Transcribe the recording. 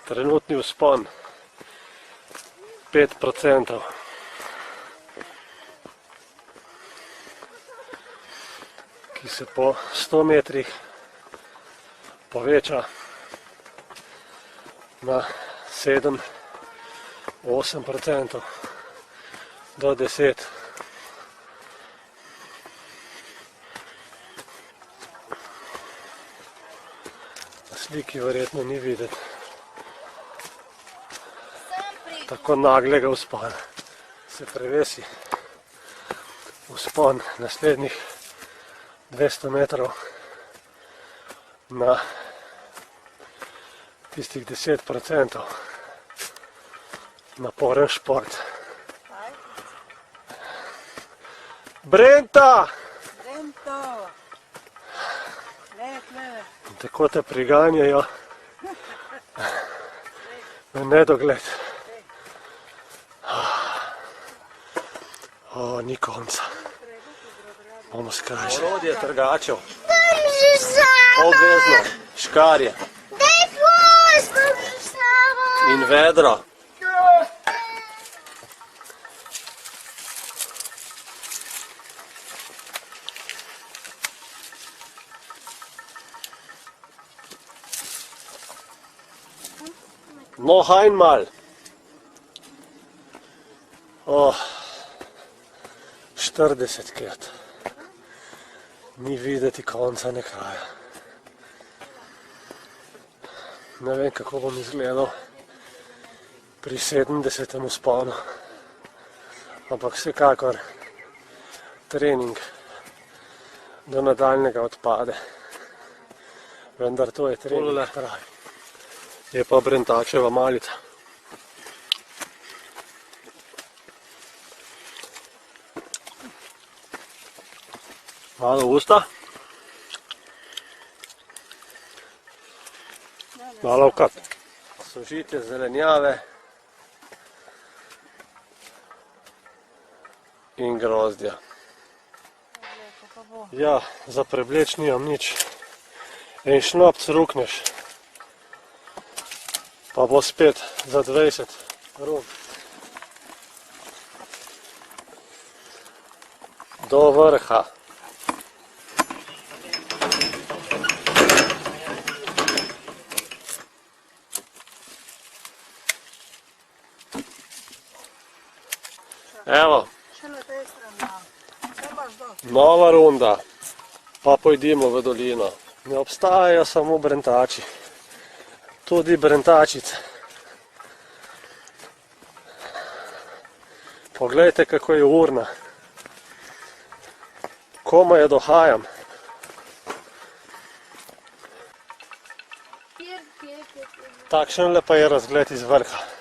Trenutni vzpon 5%. Ki se po 100 metrih poveča na 7-8% do 10%. Na sliki verjetno ni videti tako naglega vzpona. Se prevesi vzpon naslednjih 200 metrov na tistih 10%. Naporen šport. Brenta! Brento! In tako te priganjajo v nedogled. O, ni konca. Bomo skrajšali. Orodje trgačev. Obvezno. Škarje. In vedro. Noch einmal. Oh, 40krat. Ni videti konca ne kraja. Ne vem, kako bom izgledal pri 70. vzponu. Ampak vsekakor trening do nadaljnega odpade. Vendar to je trening pravi. Je pa Brentačeva malica. Malo usta. Malo vkat. Sožitje zelenjave in grozdja. Ja, za prevleč nimam nič. En šnopc rukneš. Pa bo spet za 20 rok. Do vrha. Evo. Nova runda. Pa pojdimo v dolino. Ne obstajajo samo Brentači. Tudi Brentačice. Poglejte, kako je urna. Komaj je dohajam. Takšen pa je razgled iz vrha.